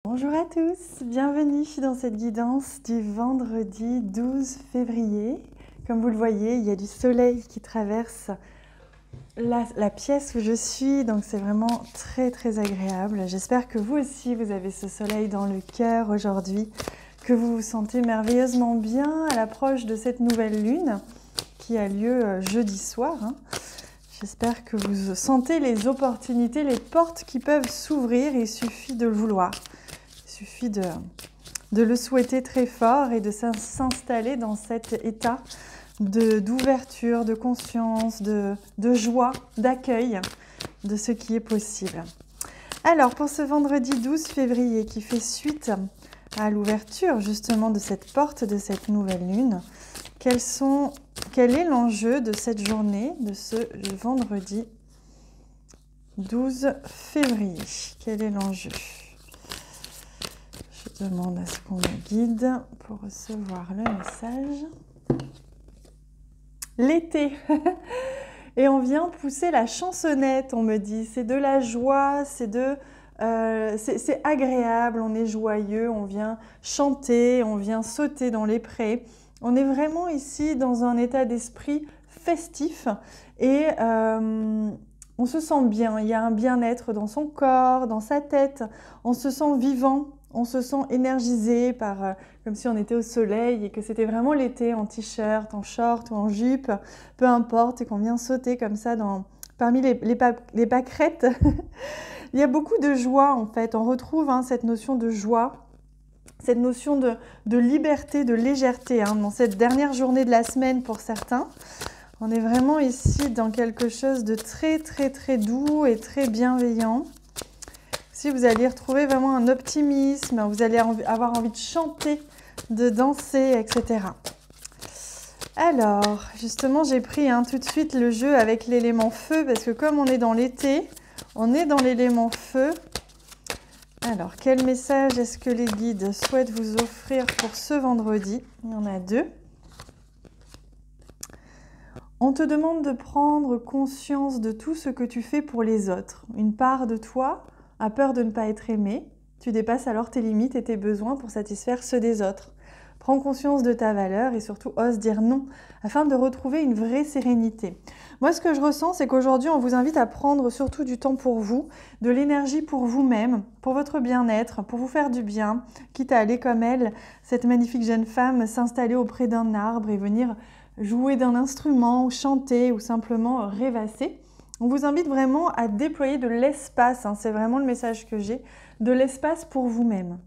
Bonjour à tous, bienvenue dans cette guidance du vendredi 12 février. Comme vous le voyez, il y a du soleil qui traverse la pièce où je suis, donc c'est vraiment très agréable. J'espère que vous aussi, vous avez ce soleil dans le cœur aujourd'hui, que vous vous sentez merveilleusement bien à l'approche de cette nouvelle lune qui a lieu jeudi soir. J'espère que vous sentez les opportunités, les portes qui peuvent s'ouvrir, il suffit de le vouloir. Il suffit de le souhaiter très fort et de s'installer dans cet état d'ouverture, de conscience, de joie, d'accueil de ce qui est possible. Alors, pour ce vendredi 12 février qui fait suite à l'ouverture justement de cette porte, de cette nouvelle lune, quel est l'enjeu de cette journée, de ce vendredi 12 février? Quel est l'enjeu? Je demande à ce qu'on me guide pour recevoir le message. L'été. Et on vient pousser la chansonnette, on me dit. C'est de la joie, c'est agréable, on est joyeux, on vient chanter, on vient sauter dans les prés. On est vraiment ici dans un état d'esprit festif et on se sent bien. Il y a un bien-être dans son corps, dans sa tête. On se sent vivant. On se sent énergisé comme si on était au soleil et que c'était vraiment l'été en t-shirt, en short ou en jupe, peu importe, et qu'on vient sauter comme ça parmi les pâquerettes. Il y a beaucoup de joie en fait, on retrouve cette notion de joie, cette notion de liberté, de légèreté dans cette dernière journée de la semaine pour certains. On est vraiment ici dans quelque chose de très doux et très bienveillant. Si vous allez retrouver vraiment un optimisme, vous allez avoir envie de chanter, de danser, etc. Alors, justement, j'ai pris tout de suite le jeu avec l'élément feu, parce que comme on est dans l'été, on est dans l'élément feu. Alors, quel message est-ce que les guides souhaitent vous offrir pour ce vendredi? Il y en a deux. On te demande de prendre conscience de tout ce que tu fais pour les autres. Une part de toi a peur de ne pas être aimé, tu dépasses alors tes limites et tes besoins pour satisfaire ceux des autres. Prends conscience de ta valeur et surtout ose dire non afin de retrouver une vraie sérénité. Moi, ce que je ressens, c'est qu'aujourd'hui, on vous invite à prendre surtout du temps pour vous, de l'énergie pour vous-même, pour votre bien-être, pour vous faire du bien, quitte à aller comme elle, cette magnifique jeune femme, s'installer auprès d'un arbre et venir jouer d'un instrument, ou chanter ou simplement rêvasser. On vous invite vraiment à déployer de l'espace, c'est vraiment le message que j'ai, de l'espace pour vous-même.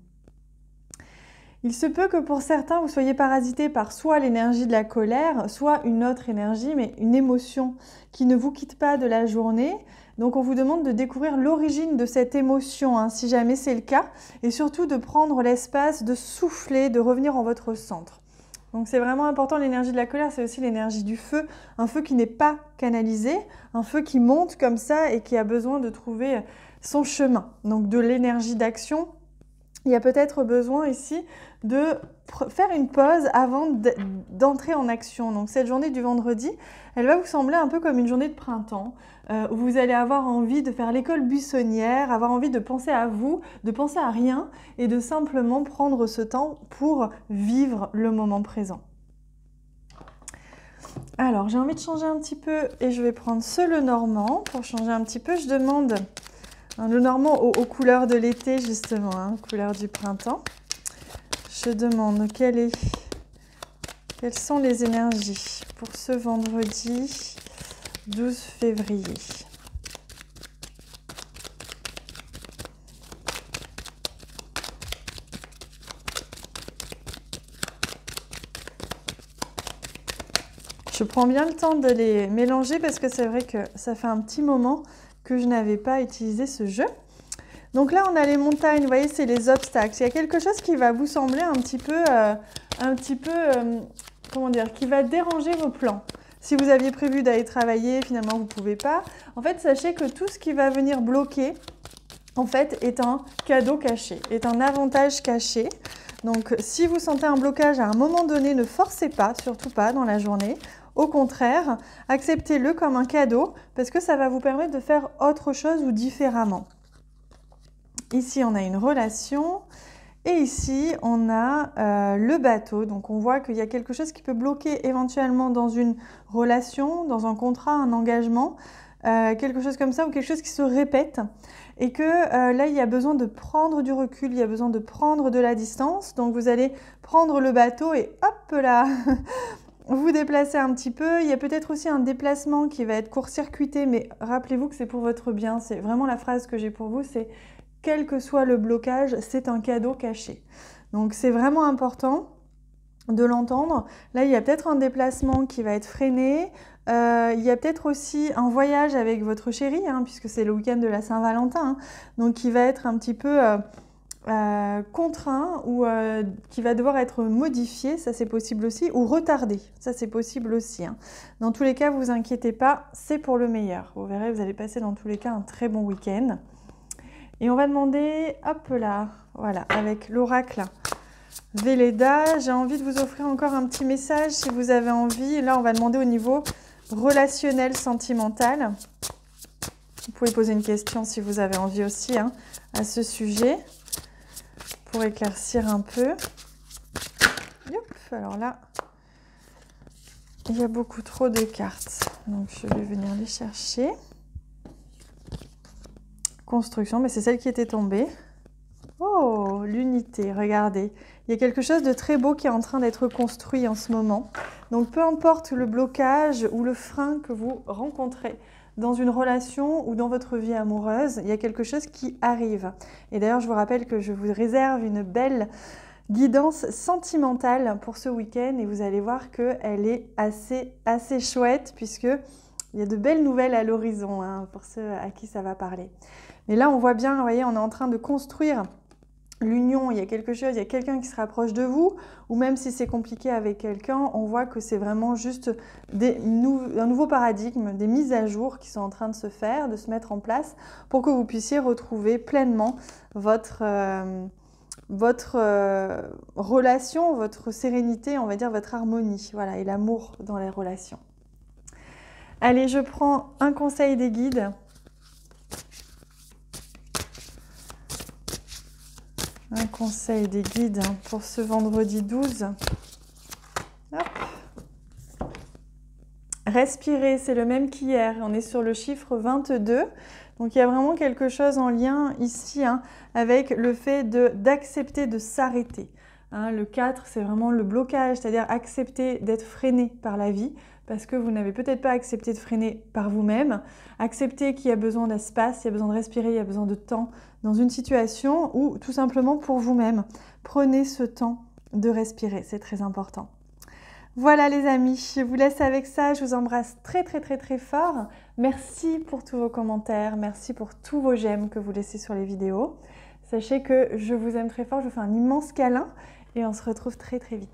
Il se peut que pour certains, vous soyez parasité par soit l'énergie de la colère, soit une autre énergie, mais une émotion qui ne vous quitte pas de la journée. Donc on vous demande de découvrir l'origine de cette émotion, si jamais c'est le cas, et surtout de prendre l'espace, de souffler, de revenir en votre centre. Donc c'est vraiment important, l'énergie de la colère, c'est aussi l'énergie du feu, un feu qui n'est pas canalisé, un feu qui monte comme ça et qui a besoin de trouver son chemin. Donc de l'énergie d'action, il y a peut-être besoin ici de faire une pause avant d'entrer en action. Donc cette journée du vendredi, elle va vous sembler un peu comme une journée de printemps, où vous allez avoir envie de faire l'école buissonnière, avoir envie de penser à vous, de penser à rien et de simplement prendre ce temps pour vivre le moment présent. Alors, j'ai envie de changer un petit peu et je vais prendre ce Lenormand pour changer un petit peu. Je demande un Lenormand aux couleurs de l'été justement, couleurs du printemps. Je demande quelles sont les énergies pour ce vendredi 12 février. Je prends bien le temps de les mélanger parce que c'est vrai que ça fait un petit moment que je n'avais pas utilisé ce jeu. Donc là, on a les montagnes, vous voyez, c'est les obstacles. Il y a quelque chose qui va vous sembler un petit peu, comment dire, qui va déranger vos plans. Si vous aviez prévu d'aller travailler, finalement, vous ne pouvez pas. En fait, sachez que tout ce qui va venir bloquer, en fait, est un cadeau caché, est un avantage caché. Donc, si vous sentez un blocage à un moment donné, ne forcez pas, surtout pas dans la journée. Au contraire, acceptez-le comme un cadeau parce que ça va vous permettre de faire autre chose ou différemment. Ici, on a une relation. Et ici, on a le bateau. Donc, on voit qu'il y a quelque chose qui peut bloquer éventuellement dans une relation, dans un contrat, un engagement, quelque chose comme ça, ou quelque chose qui se répète. Et que là, il y a besoin de prendre du recul, il y a besoin de prendre de la distance. Donc, vous allez prendre le bateau et hop là, vous déplacer un petit peu. Il y a peut-être aussi un déplacement qui va être court-circuité, mais rappelez-vous que c'est pour votre bien. C'est vraiment la phrase que j'ai pour vous, c'est « Quel que soit le blocage, c'est un cadeau caché ». Donc, c'est vraiment important de l'entendre. Là, il y a peut-être un déplacement qui va être freiné. Il y a peut-être aussi un voyage avec votre chéri, hein, puisque c'est le week-end de la Saint-Valentin, hein, donc qui va être un petit peu contraint ou qui va devoir être modifié, ça c'est possible aussi, ou retardé, ça c'est possible aussi. Hein. Dans tous les cas, vous inquiétez pas, c'est pour le meilleur. Vous verrez, vous allez passer dans tous les cas un très bon week-end. Et on va demander, hop là, voilà, avec l'oracle Velleda, j'ai envie de vous offrir encore un petit message si vous avez envie. Là, on va demander au niveau relationnel, sentimental. Vous pouvez poser une question si vous avez envie aussi hein, à ce sujet pour éclaircir un peu. Yop, alors là, il y a beaucoup trop de cartes, donc je vais venir les chercher. Construction, mais c'est celle qui était tombée. Oh, l'unité, regardez. Il y a quelque chose de très beau qui est en train d'être construit en ce moment. Donc, peu importe le blocage ou le frein que vous rencontrez dans une relation ou dans votre vie amoureuse, il y a quelque chose qui arrive. Et d'ailleurs, je vous rappelle que je vous réserve une belle guidance sentimentale pour ce week-end et vous allez voir qu'elle est assez chouette puisque il y a de belles nouvelles à l'horizon hein, pour ceux à qui ça va parler. Mais là, on voit bien, vous voyez, on est en train de construire l'union. Il y a quelque chose, il y a quelqu'un qui se rapproche de vous, ou même si c'est compliqué avec quelqu'un, on voit que c'est vraiment juste un nouveau paradigme, des mises à jour qui sont en train de se faire, de se mettre en place, pour que vous puissiez retrouver pleinement votre relation, votre sérénité, on va dire votre harmonie, voilà, et l'amour dans les relations. Allez, je prends un conseil des guides. Un conseil des guides pour ce vendredi 12. Hop. Respirer, c'est le même qu'hier. On est sur le chiffre 22. Donc, il y a vraiment quelque chose en lien ici hein, avec le fait d'accepter de s'arrêter. Hein, le 4, c'est vraiment le blocage, c'est-à-dire accepter d'être freiné par la vie parce que vous n'avez peut-être pas accepté de freiner par vous-même. Accepter qu'il y a besoin d'espace, il y a besoin de respirer, il y a besoin de temps dans une situation ou tout simplement pour vous-même. Prenez ce temps de respirer, c'est très important. Voilà les amis, je vous laisse avec ça, je vous embrasse très fort. Merci pour tous vos commentaires, merci pour tous vos j'aime que vous laissez sur les vidéos. Sachez que je vous aime très fort, je vous fais un immense câlin et on se retrouve très vite.